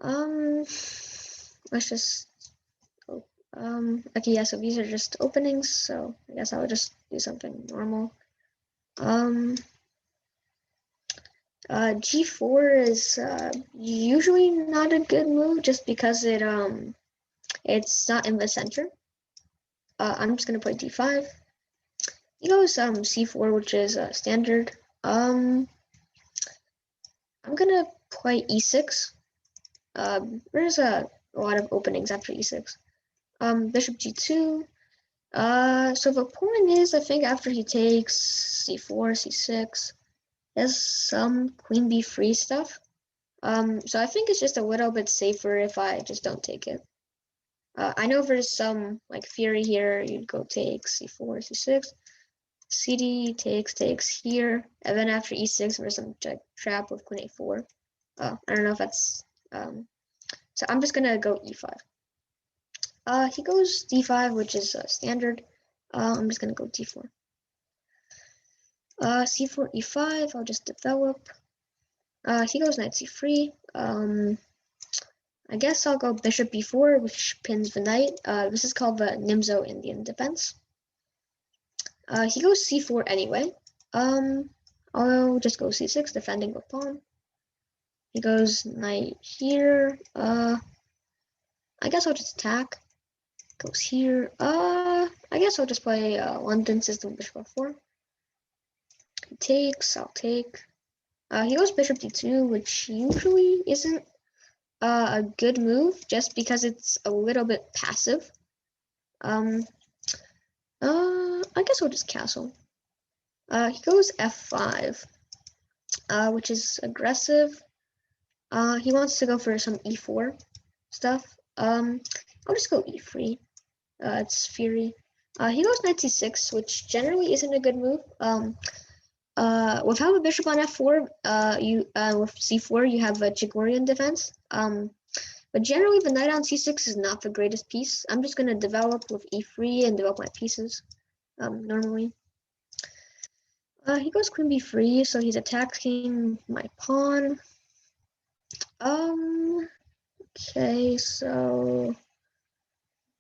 Um, let's just. Okay, yeah. So these are just openings. So I guess I'll just do something normal. Um, G4 is usually not a good move just because it's not in the center. I'm just gonna play D5. He goes C4, which is standard. I'm gonna play E6. There's a lot of openings after E6. Bishop G2. So the point is, I think after he takes C4, C6, there's some Queen B3 stuff. So I think it's just a little bit safer if I just don't take it. I know there's some like theory here. You'd go take C4, C6, CD takes here, and then after E6 there's some trap with Queen A4. I don't know if that's so I'm just gonna go E5. He goes D5, which is standard. I'm just gonna go D4. C4, E5. I'll just develop. He goes knight C3. I guess I'll go bishop B4, which pins the knight. This is called the Nimzo Indian defense. He goes C4 anyway. I'll just go C6, defending the pawn. He goes knight here. I guess I'll just attack. Goes here. I guess I'll just play London system bishop f4. He takes. I'll take. He goes bishop d2, which usually isn't a good move, just because it's a little bit passive. I guess I'll just castle. He goes f5, which is aggressive. He wants to go for some e4 stuff. I'll just go e3. It's fury. He goes knight c6, which generally isn't a good move. Without a bishop on f4, with c4 you have a Chigorian defense. But generally the knight on c6 is not the greatest piece. I'm just gonna develop with e3 and develop my pieces. Normally. He goes queen b3, so he's attacking my pawn. Okay, so I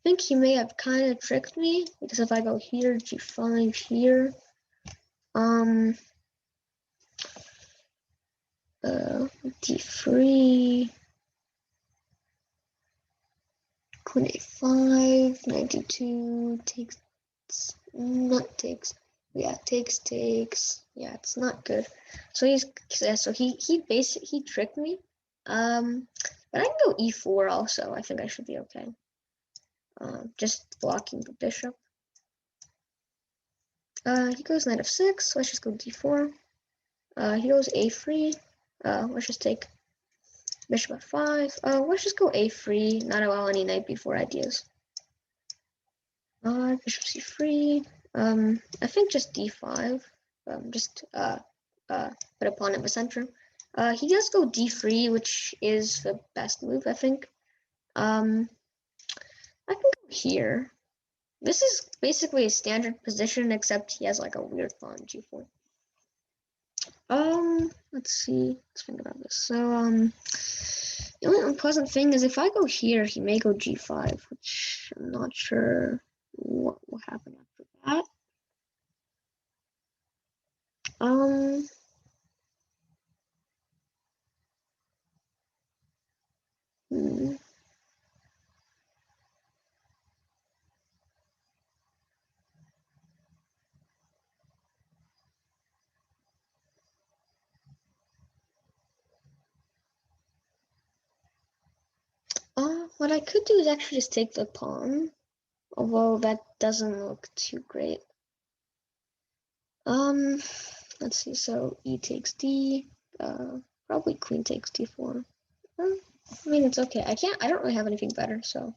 think he may have kind of tricked me, because if I go here, g5 here, d3, queen a5, knight d2, takes, yeah, it's not good. So he tricked me. But I can go e4 also. I think I should be okay. Just blocking the bishop. He goes knight f6, so let's just go d4. He goes a3. Let's just take bishop f5. Let's just go a3, not allow any knight b4 ideas. Bishop c3. I think just d5. Just put a pawn in the center. He does go d3, which is the best move, I think. I can go here. This is basically a standard position, except he has like a weird pawn g4. Let's see. Let's think about this. So, the only unpleasant thing is if I go here, he may go g5, which I'm not sure what will happen after that. What I could do is actually just take the pawn, although that doesn't look too great. Let's see. So e takes d. Probably queen takes d4. I mean, it's okay. I don't really have anything better, so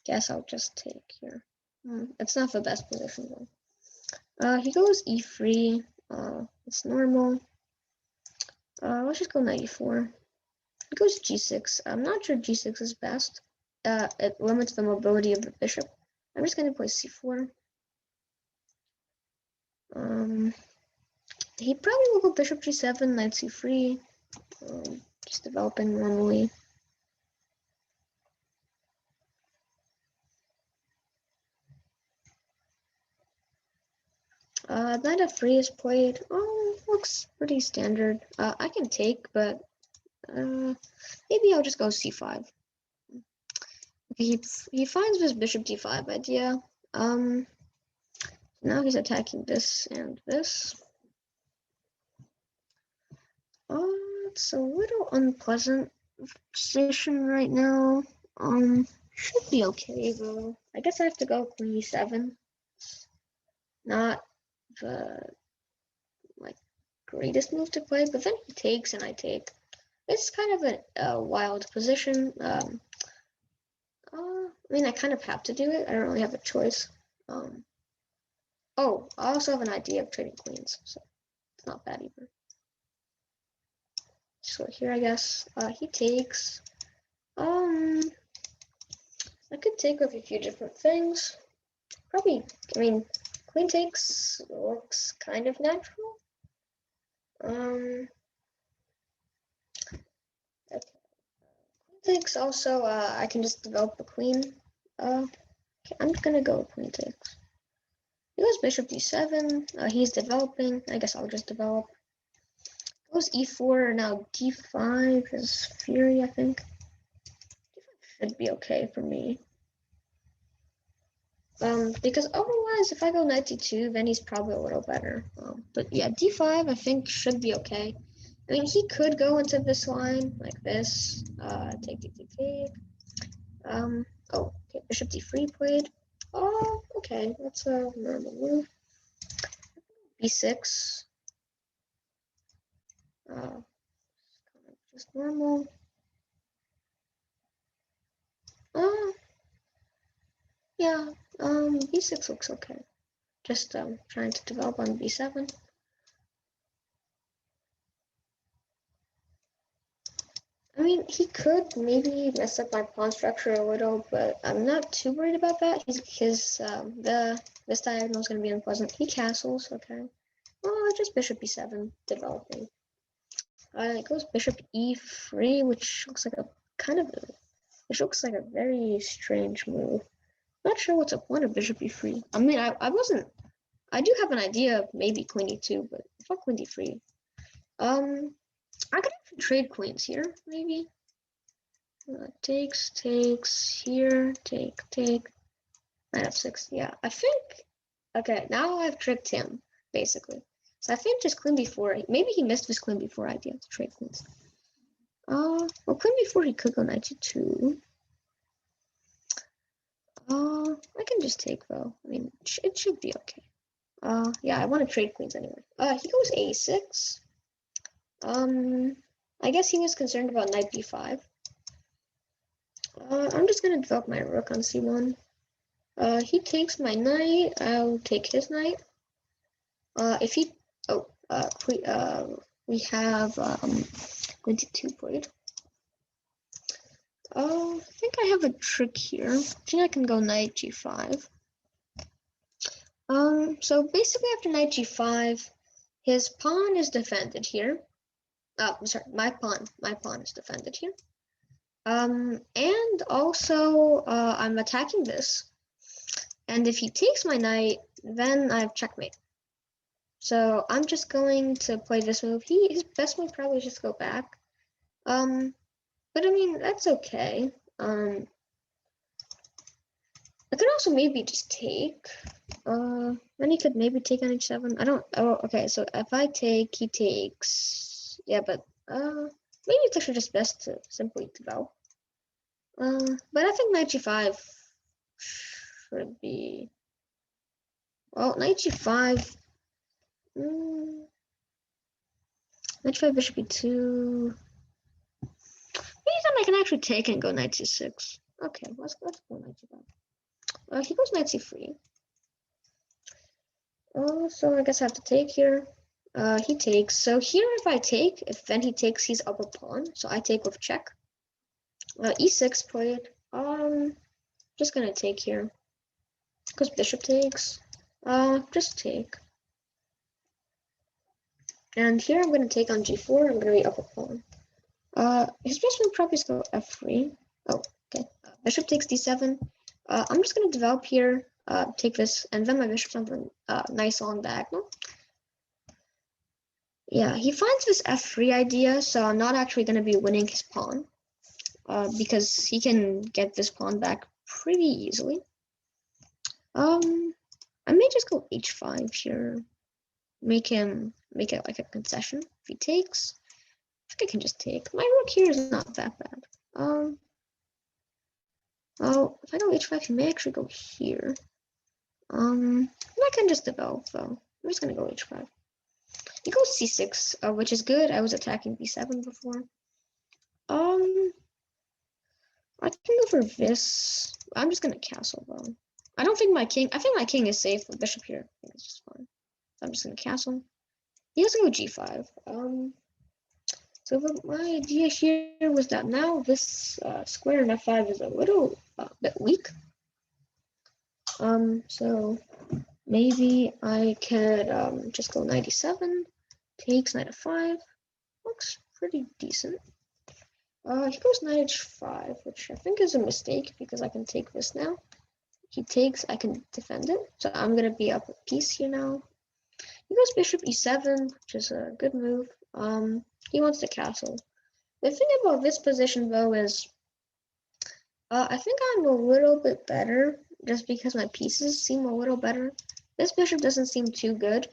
guess I'll just take here. It's not the best position though. He goes e3. It's normal. Let's just go knight e4. He goes g6. I'm not sure g6 is best. It limits the mobility of the bishop. I'm just gonna play c4. He probably will go bishop g7, knight c3. Just developing normally. Knight f3 is played. Oh, looks pretty standard. I can take, but maybe I'll just go c5. He finds this bishop d5 idea. Now he's attacking this and this. It's a little unpleasant position right now. Should be okay though. I guess I have to go queen e7. Not the like greatest move to play, but then he takes and I take. It's kind of a wild position. I mean, I kind of have to do it. I don't really have a choice. Oh, I also have an idea of trading queens, so it's not bad either. So here, I guess he takes. I could take with a few different things. Probably, I mean, queen takes looks kind of natural. Okay. Queen takes also, I can just develop the queen. Okay, I'm gonna go queen takes. He goes bishop d7. He's developing. I guess I'll just develop. Goes e4. Now d5 is fury, I think. D5 should be okay for me. Because otherwise, if I go knight d2, then he's probably a little better. But yeah, d5 I think should be okay. I mean, he could go into this line like this. Take. Oh, okay, bishop d3 played. Oh, okay, that's a normal move. b6. Kind of just normal. Yeah, b6 looks okay. Just trying to develop on b7. I mean, he could maybe mess up my pawn structure a little, but I'm not too worried about that. This diagonal is going to be unpleasant. He castles, okay. Oh, just bishop e7 developing. It goes bishop e3, which looks like which looks like a very strange move. Not sure what's the point of bishop e3. I mean, I do have an idea of maybe queen e2, but fuck queen d3. I could actually trade queens here, maybe. Takes here, take. Knight f6. Yeah, I think. Okay, now I've tricked him basically. So I think just queen b4. Maybe he missed his queen b4 idea to trade queens. Well, queen b4 he could go knight g2. I can just take though. I mean, it should be okay. Yeah, I want to trade queens anyway. He goes a6. I guess he was concerned about knight b5. I'm just gonna develop my rook on c1. He takes my knight. I'll take his knight. If he, we have queen d2 played. I think I have a trick here. I think I can go knight g5. So basically after knight g5, his pawn is defended here. I'm sorry, my pawn is defended here. And also I'm attacking this. And if he takes my knight, then I have checkmate. So I'm just going to play this move. His best move probably is just go back. But I mean, that's okay. I could also maybe just take. Then he could maybe take on h7. I don't. Oh, okay. So if I take, he takes. Yeah, but maybe it's actually just best to simply develop. But I think knight g5 should be. Well, knight g5. Knight g5, bishop e2. Maybe then I can actually take and go knight c6. Okay, let's go knight g5. He goes knight c3. So I guess I have to take here. He takes. So here, if I take, then he takes, he's upper pawn. So I take with check. E6 played. Just gonna take here. Because bishop takes. Just take. And here I'm gonna take on g4. I'm gonna be upper pawn. His best move probably is go f3. Oh, okay. Bishop takes d7. I'm just gonna develop here. take this, and then my bishop's on the nice long diagonal. Yeah, he finds this f3 idea, so I'm not actually going to be winning his pawn, because he can get this pawn back pretty easily. I may just go h5 here, make it like a concession. If he takes, I think I can just take. My rook here is not that bad. Well, if I go h5, he may actually go here. I can just develop though. I'm just gonna go h5. He goes c6, which is good. I was attacking b7 before. I can go for this. I'm just gonna castle though. I don't think my king. I think my king is safe with bishop here. I think it's just fine. So I'm just gonna castle. He has to go g5. So my idea here was that now this square in f5 is a little bit weak. So maybe I could just go knight e7, takes knight f5. Looks pretty decent. He goes knight h5, which I think is a mistake because I can take this now. He takes, I can defend it. So I'm gonna be up a piece here now. He goes bishop e7, which is a good move. He wants to castle. The thing about this position though is I think I'm a little bit better just because my pieces seem a little better. This bishop doesn't seem too good.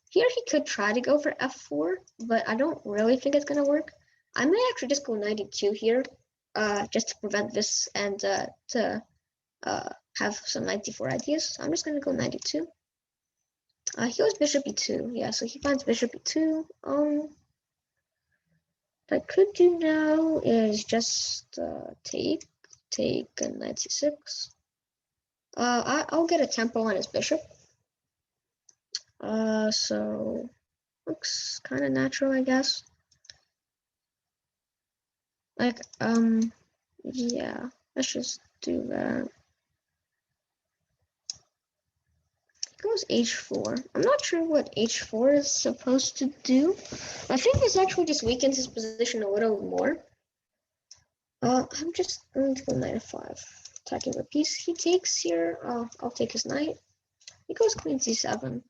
Here he could try to go for f4, but I don't really think it's gonna work. I may actually just go knight e2 here, just to prevent this and to have some knight d4 ideas. So I'm just gonna go knight e2. He goes bishop e2, yeah, so he finds bishop e2. What I could do now is just take and knight c6. I'll get a tempo on his bishop. So looks kind of natural, I guess. Like, yeah, let's just do that. Goes h4. I'm not sure what h4 is supposed to do. I think this actually just weakens his position a little more. I'm just going to go knight f5, attacking the piece. He takes here. I'll take his knight. He goes queen c7.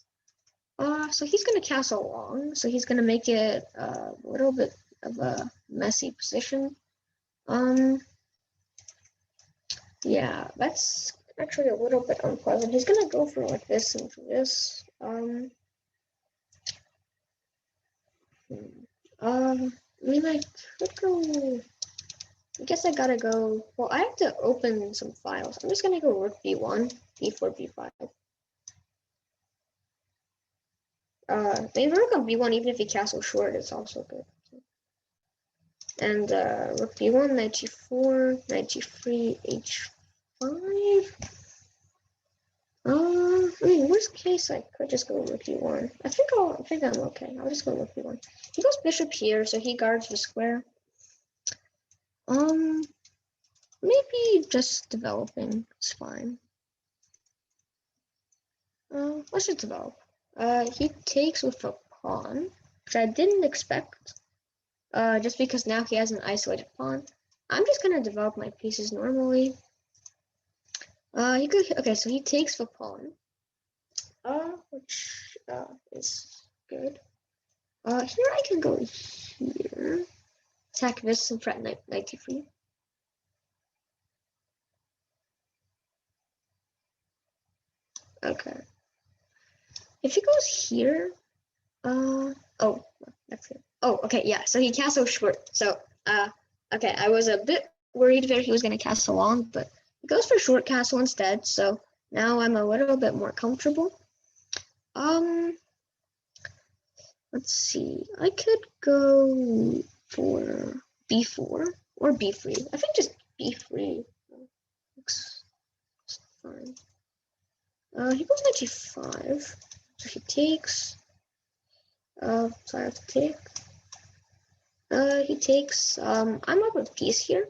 So he's going to castle long. So he's going to make it a little bit of a messy position. Yeah, that's actually a little bit unpleasant. He's gonna go for like this and for this. I mean, I could go. I guess I gotta go. Well, I have to open some files. I'm just gonna go rook b1, b4, b5. The rook on b1, even if he castles short, it's also good. And rook b1, knight g4, knight g3, h5. I mean, worst case, I could just go rook d1. I think I'm okay. I'll just go rook d1. He goes bishop here, so he guards the square. Maybe just developing is fine. Let's just develop. He takes with a pawn, which I didn't expect. Just because now he has an isolated pawn. I'm just gonna develop my pieces normally. Okay, so he takes the pawn. Which is good. Here I can go here. Attack this and threat knight d3. Okay. If he goes here, oh, that's it. Oh, okay, yeah. So he castles short. So, okay, I was a bit worried there he was gonna castle long, but he goes for short castle instead. So now I'm a little bit more comfortable. Let's see. I could go for b4 or b3. I think just b3 looks fine. He goes knight g5. So he takes. So I have to take. He takes. I'm up with piece here.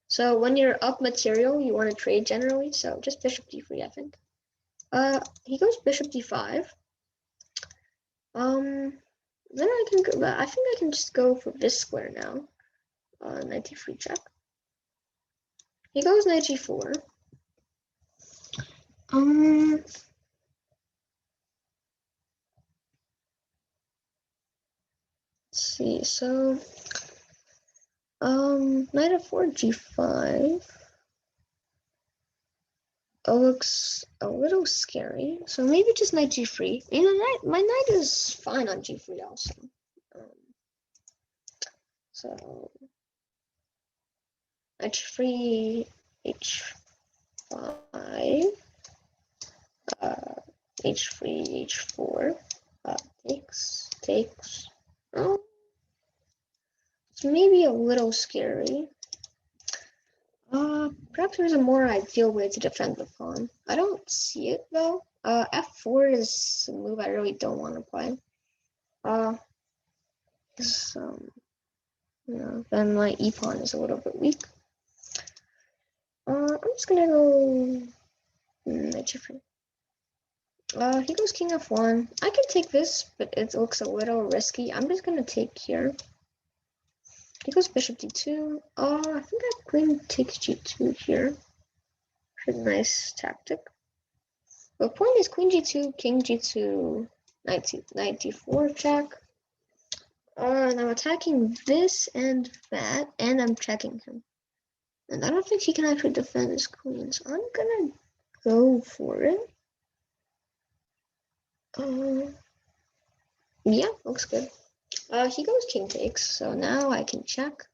So when you're up material, you want to trade generally. So just bishop d3, I think. He goes bishop d5. Then I can go. I think I can just go for this square now. Knight d3 check. He goes knight g4. Let's see. So, knight f4, g5. Oh, looks a little scary. So maybe just knight g3. You know, my knight is fine on g3 also. Um, so knight g3, h5, uh, h3, h4, takes. Oh, it's maybe a little scary. Perhaps there's a more ideal way to defend the pawn. I don't see it though. F4 is a move I really don't want to play. Then my e pawn is a little bit weak. I'm just gonna go knight g3. He goes king f1. I can take this, but it looks a little risky. I'm just gonna take here. He goes bishop d2. I think that queen takes g2 here. Nice tactic. The point is queen g2, king g2, knight d4 check. And I'm attacking this and that, and I'm checking him. And I don't think he can actually defend his queen, so I'm gonna go for it. Yeah, looks good. He goes king takes, so now I can check.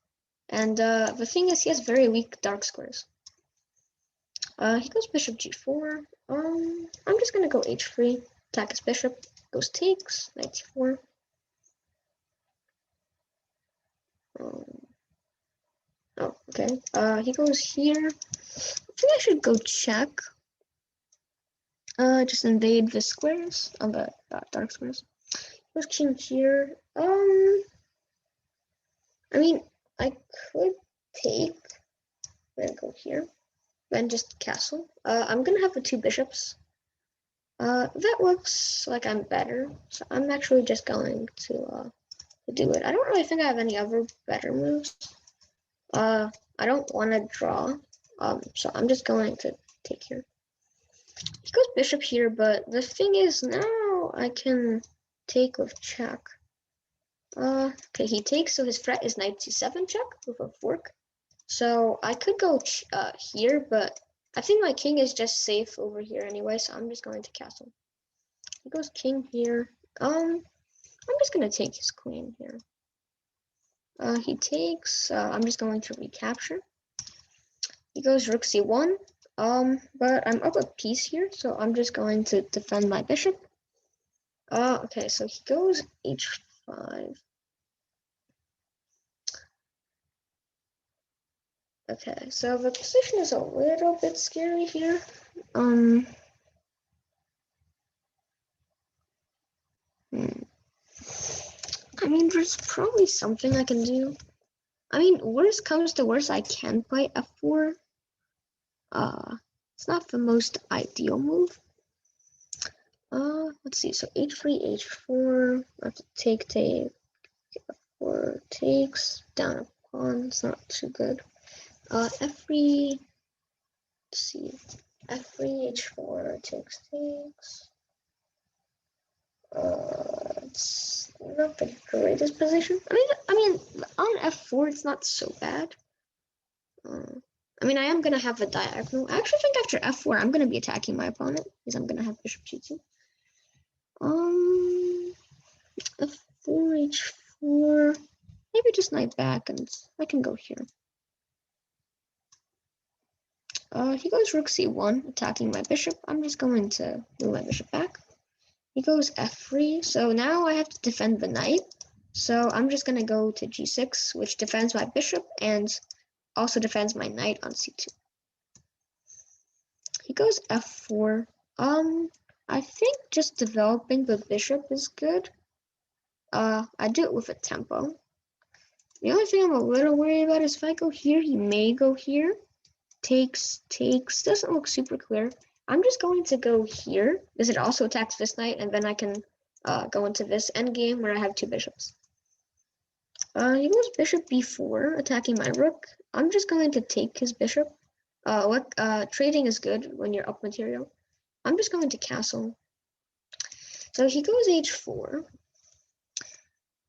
And the thing is, he has very weak dark squares. He goes bishop g4. I'm just gonna go h3, attack his bishop. Goes takes, knight c4. Oh, okay. He goes here. I think I should go check. Just invade the squares on the dark squares. Goes king here. I mean, I could take. Then go here. Then just castle. I'm gonna have the two bishops. That looks like I'm better, so I'm actually just going to do it. I don't really think I have any other better moves. I don't want to draw, so I'm just going to take here. He goes bishop here, but the thing is now I can take with check. Okay, he takes, so his threat is knight c7 check with a fork. So I could go here, but I think my king is just safe over here anyway, so I'm just going to castle. He goes king here. I'm just gonna take his queen here. He takes. I'm just going to recapture. He goes rook c1. But I'm up a piece here, so I'm just going to defend my bishop. Okay, so he goes h5. Okay, so the position is a little bit scary here. I mean, there's probably something I can do. I mean, worst comes to worst, I can play f4. It's not the most ideal move. Let's see. So h3, h4. I have to take, f4 takes down a pawn. It's not too good. F3. Let's see. F3, h4 takes. It's not the greatest position. I mean, on f4 it's not so bad. I mean, I am gonna have a diagonal. I actually think after f4 I'm gonna be attacking my opponent because I'm gonna have bishop g2. F4, h4. Maybe just knight back, and I can go here. He goes rook c1, attacking my bishop. I'm just going to move my bishop back. He goes f3, so now I have to defend the knight. So I'm just going to go to g6, which defends my bishop and also defends my knight on c2. He goes f4. I think just developing the bishop is good. I do it with a tempo. The only thing I'm a little worried about is if I go here, he may go here. Takes, doesn't look super clear. I'm just going to go here because it also attacks this knight, and then I can go into this endgame where I have two bishops. He goes bishop b4, attacking my rook. I'm just going to take his bishop. Trading is good when you're up material. I'm just going to castle. So he goes h4.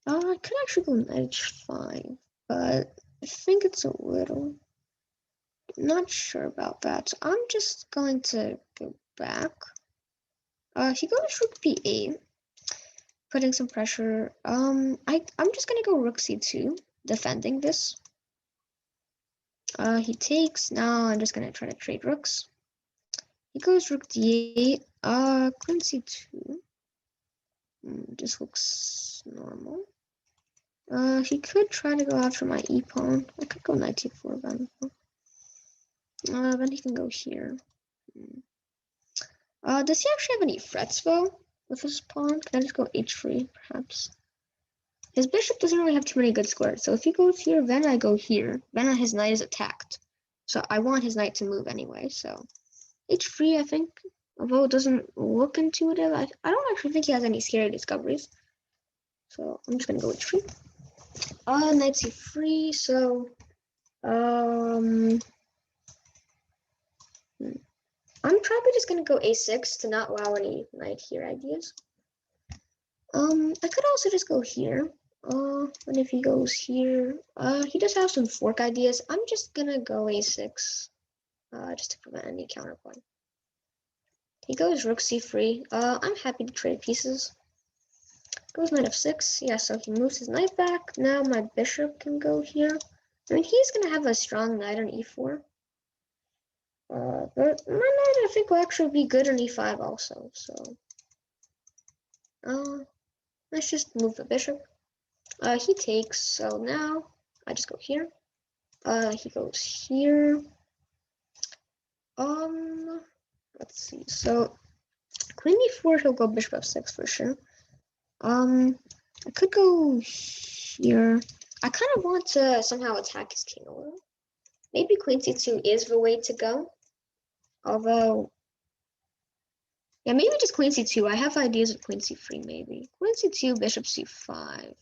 I could actually go knight h5, but I think it's a little... Not sure about that. So I'm just going to go back. He goes rook b8, putting some pressure. I'm just gonna go rook c2, defending this. He takes. Now I'm just gonna try to trade rooks. He goes rook d8. Queen c2. This looks normal. He could try to go after my e pawn. I could go knight t4 then. Then he can go here. Does he actually have any threats though with his pawn? Can I just go h3 perhaps? His bishop doesn't really have too many good squares, so if he goes here, then I go here. Then his knight is attacked. So I want his knight to move anyway, so h3 I think, although it doesn't look intuitive, I don't actually think he has any scary discoveries. So I'm just gonna go h3. Knight c3, so I'm probably just gonna go a6 to not allow any knight here ideas. I could also just go here. And if he goes here, he does have some fork ideas. I'm just gonna go a6, just to prevent any counterpoint. He goes rook c3. I'm happy to trade pieces. Goes knight f6. Yeah, so he moves his knight back. Now my bishop can go here. I mean, he's gonna have a strong knight on e4. But my knight I think will actually be good on e5 also. So, let's just move the bishop. He takes, so now I just go here. He goes here. Let's see. So queen e4, he'll go bishop f6 for sure. I could go here. I kind of want to somehow attack his king a little. Maybe queen c2 is the way to go. Although, yeah, maybe just queen c2. I have ideas of queen c3 maybe. Queen c2, bishop c5.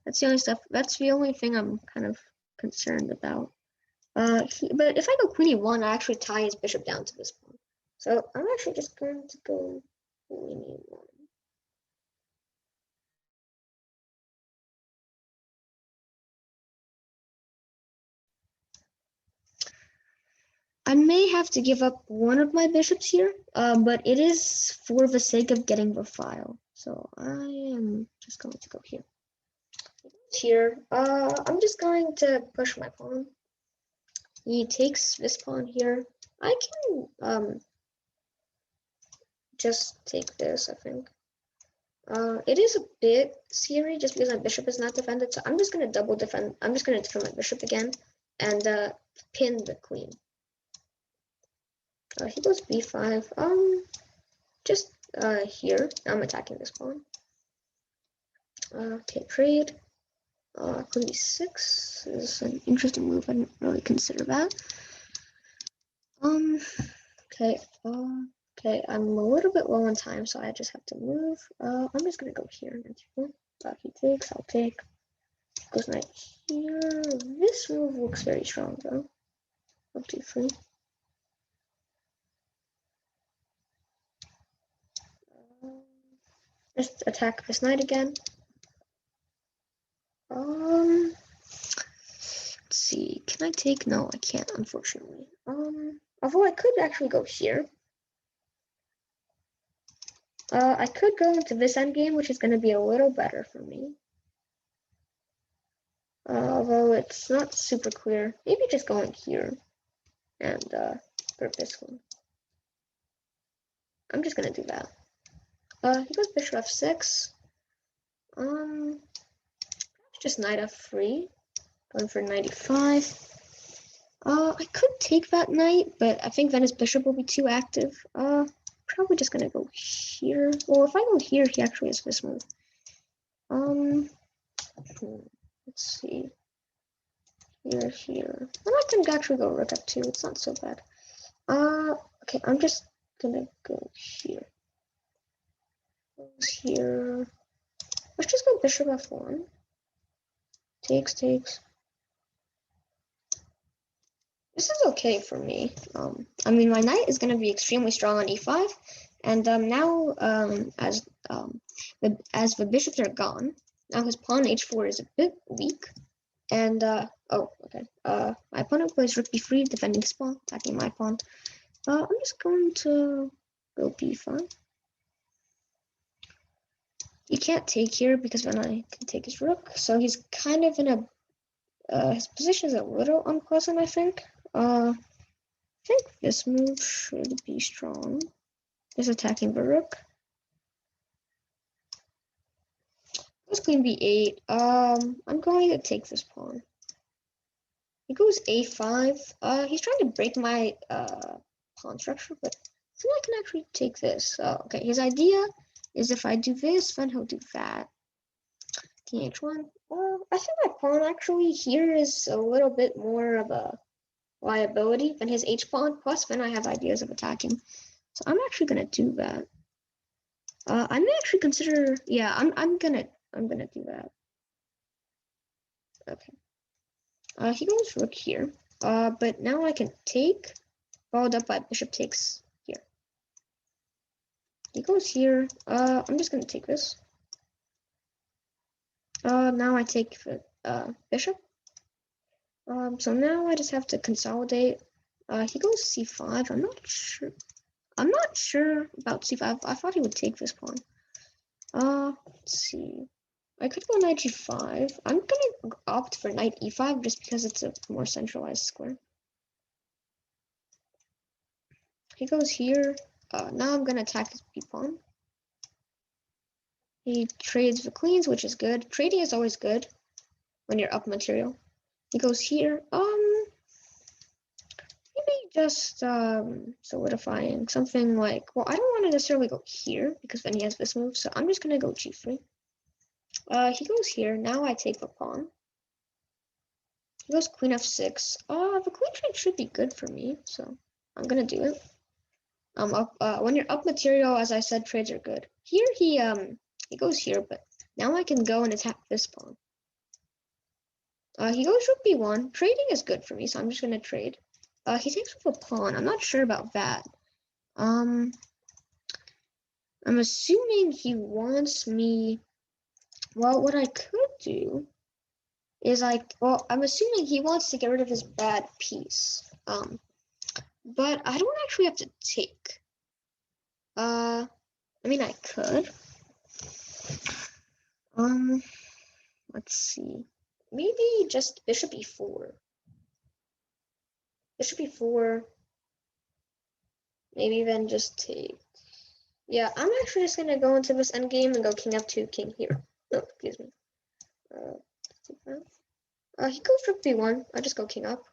That's the only stuff. That's the only thing I'm kind of concerned about. But if I go queen e1, I actually tie his bishop down to this pawn. So I'm actually just going to go queen e1. I may have to give up one of my bishops here, but it is for the sake of getting the file. So I am just going to go here. Here, I'm just going to push my pawn. He takes this pawn here. I can just take this, I think. It is a bit scary just because my bishop is not defended, so I'm just going to double defend. I'm just going to defend my bishop again and pin the queen. He goes b5. Just here. I'm attacking this pawn. Okay, trade. Queen b6 is an interesting move. I didn't really consider that. Okay. Okay, I'm a little bit low on time, so I just have to move. I'm just gonna go here. He takes, I'll take. Goes knight here. This move looks very strong though. Rook d3. Just attack this knight again. Let's see. Can I take? No, I can't, unfortunately. Although I could actually go here. I could go into this endgame, which is going to be a little better for me. Although it's not super clear. Maybe just going here and for this one. I'm just going to do that. He goes bishop f6. Just knight f3. Going for knight e5. I could take that knight, but I think then his bishop will be too active. Probably just gonna go here. Well, if I go here, he actually has this move. Let's see. Here. Well, I can actually go rook f2. It's not so bad. Okay, I'm just gonna go here. Goes here. Let's just go bishop f1. Takes. This is okay for me. I mean, my knight is going to be extremely strong on e5, and now as the bishops are gone, now his pawn h4 is a bit weak, and oh, okay. My opponent plays rook b3, defending his pawn, attacking my pawn. I'm just going to go b5. He can't take here because then I can take his rook, so he's kind of in a his position is a little unpleasant, I think. I think this move should be strong. Just attacking the rook. Let's queen b8. I'm going to take this pawn. He goes a5. He's trying to break my pawn structure, but I think I can actually take this. Okay, his idea is if I do this, then he'll do that. King h1. I think my pawn actually here is a little bit more of a liability than his h pawn. Plus, then I have ideas of attacking, so I'm actually gonna do that. I may actually consider. Yeah, I'm gonna do that. Okay. He goes rook here. But now I can take, followed up by bishop takes here. He goes here. I'm just gonna take this. Now I take the bishop. So now I just have to consolidate. He goes c5. I'm not sure. I'm not sure about c5. I thought he would take this pawn. Let's see. I could go knight g5. I'm gonna opt for knight e5 just because it's a more centralized square. He goes here. Now I'm gonna attack his b pawn. He trades the queens, which is good. Trading is always good when you're up material. He goes here. Maybe just solidifying something like. Well, I don't want to necessarily go here because then he has this move. So I'm just gonna go g3. He goes here. Now I take the pawn. He goes queen f6. The queen trade should be good for me, so I'm gonna do it. When you're up material, as I said, trades are good. Here he goes here, but now I can go and attack this pawn. He goes rook b1. Trading is good for me, so I'm just gonna trade. He takes with a pawn. I'm not sure about that. I'm assuming he wants me. Well, what I could do is I'm assuming he wants to get rid of his bad piece. But I don't actually have to take. I mean, I could. Let's see. Maybe just bishop e4. Bishop e4. Maybe then just take. Yeah, I'm actually just gonna go into this endgame and go king f2, king here. Oh, excuse me. Take that. He goes rook b1. I just go king up.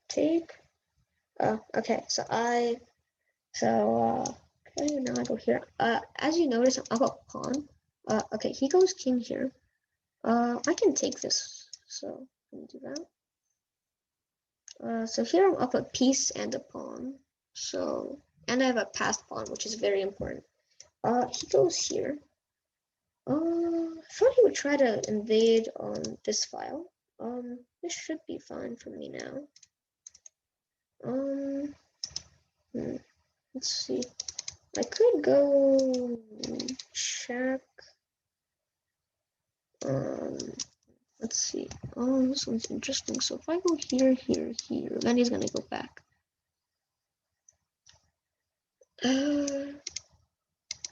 Take. Okay. Okay. Now I go here. As you notice, I'm up a pawn. Okay. He goes king here. I can take this. So let me do that. So here I'm up a piece and a pawn. So, and I have a passed pawn, which is very important. He goes here. I thought he would try to invade on this file. This should be fine for me now. Let's see. I could go check. Let's see. Oh, this one's interesting. So if I go here, here, here, then he's gonna go back.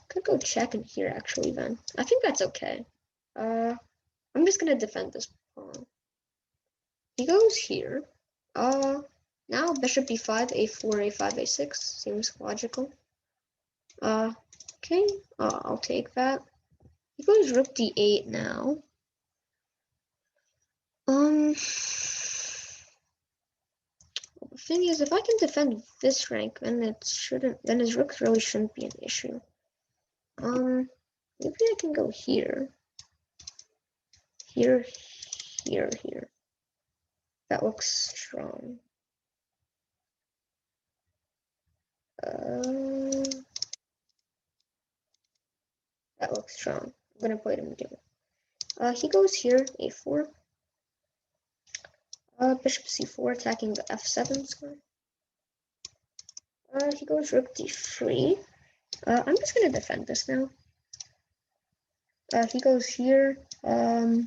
Could go check in here actually then. I think that's okay. I'm just gonna defend this pawn. He goes here. Now bishop b5, a4, a5, a6 seems logical. Okay. I'll take that. He goes rook d8 now. The thing is, if I can defend this rank, then then his rook really shouldn't be an issue. Maybe I can go here. Here, here, here. That looks strong. That looks strong. I'm gonna play them together. He goes here, a4. Bishop c4, attacking the f7 square. He goes rook d3. I'm just gonna defend this now. He goes here. I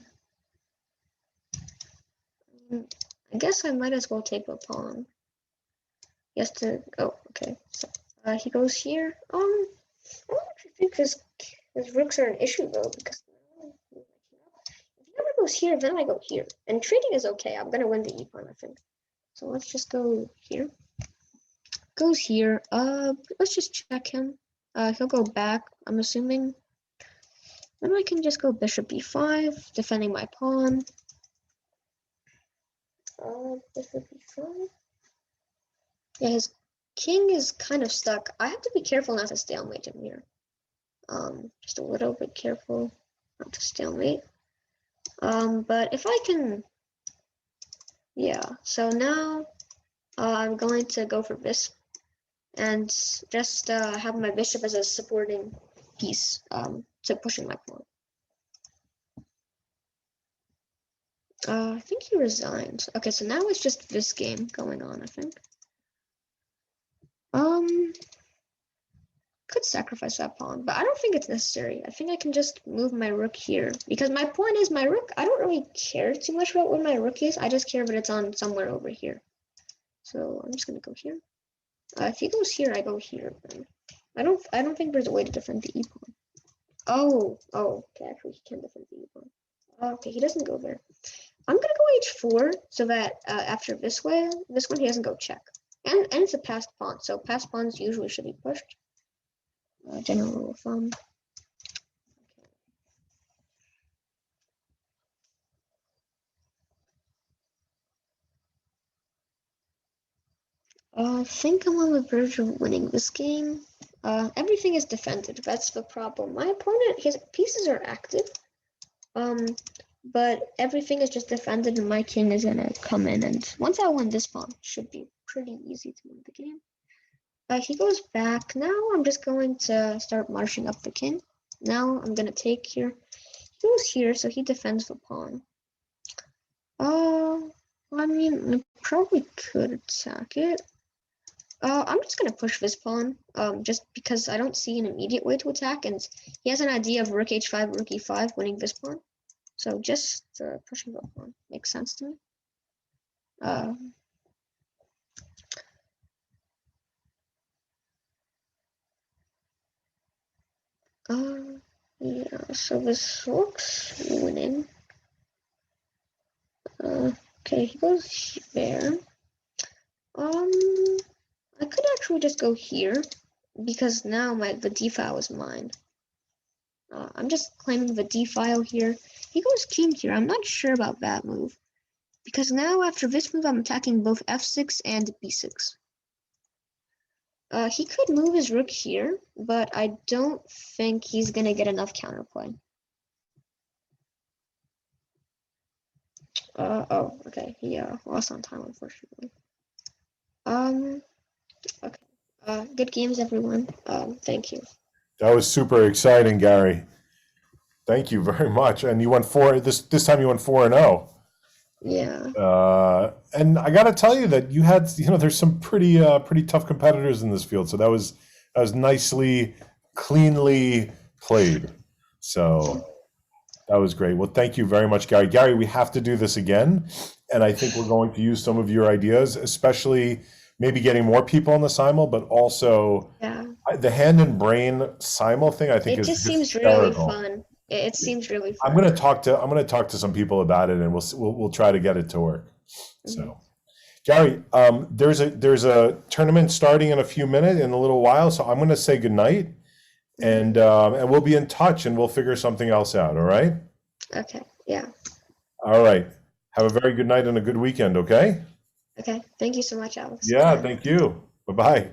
guess I might as well take a pawn. He has to. Oh, okay. So, he goes here. I don't actually think his rooks are an issue though, because if he ever goes here, then I go here, and trading is okay. I'm gonna win the e-pawn, I think. So let's just go here. Goes here. Let's just check him. He'll go back, I'm assuming. Then I can just go bishop e5, defending my pawn. Bishop e5. Yeah, his king is kind of stuck. I have to be careful not to stalemate him here. Just a little bit careful not to stalemate. But if I can, yeah. So now I'm going to go for this and just have my bishop as a supporting piece to pushing my pawn. I think he resigned. Okay, so now it's just this game going on, I think. Could sacrifice that pawn, but I don't think it's necessary. I think I can just move my rook here, because my point is my rook, I don't really care too much about where my rook is. I just care that it's on somewhere over here. So I'm just gonna go here. If he goes here, I go here. I don't think there's a way to defend the e-pawn. Oh, okay, actually he can defend the e-pawn. Okay, he doesn't go there. I'm gonna go h4 so that after this one he doesn't go check. And it's a passed pawn, so passed pawns usually should be pushed. General rule of thumb. I think I'm on the verge of winning this game. Everything is defended. That's the problem. My opponent, his pieces are active, but everything is just defended, and my king is gonna come in. And once I win this pawn, it should be pretty easy to win the game. He goes back. Now I'm just going to start marching up the king. Now I'm gonna take here. He goes here, so he defends the pawn. I mean, I probably could attack it. I'm just gonna push this pawn, just because I don't see an immediate way to attack, and he has an idea of rook h5, rook e5, winning this pawn. So just pushing the pawn makes sense to me. Yeah, so this looks winning. Okay, he goes there. I could actually just go here, because now the d file is mine. I'm just claiming the d file here. He goes king here. I'm not sure about that move, because now after this move, I'm attacking both f6 and b6. He could move his rook here, but I don't think he's gonna get enough counterplay. Oh, okay. He lost on time, unfortunately. Okay. Good games, everyone. Thank you. That was super exciting, Gary. Thank you very much. And you went this time. You went 4-0. Yeah. And I got to tell you that you had, there's some pretty tough competitors in this field. So that was nicely, cleanly played. So that was great. Well, thank you very much, Gary. Gary, we have to do this again. And I think we're going to use some of your ideas, especially maybe getting more people on the Simul, but also the hand and brain Simul thing. I think it is just seems really fun. It seems really fun. I'm going to talk to some people about it, and we'll try to get it to work. So, Gary, there's a tournament starting in a little while. So I'm going to say goodnight, and we'll be in touch, and we'll figure something else out. All right? Okay. Yeah. All right. Have a very good night and a good weekend. Okay. Okay. Thank you so much, Alex. Yeah. Thank you. Bye-bye.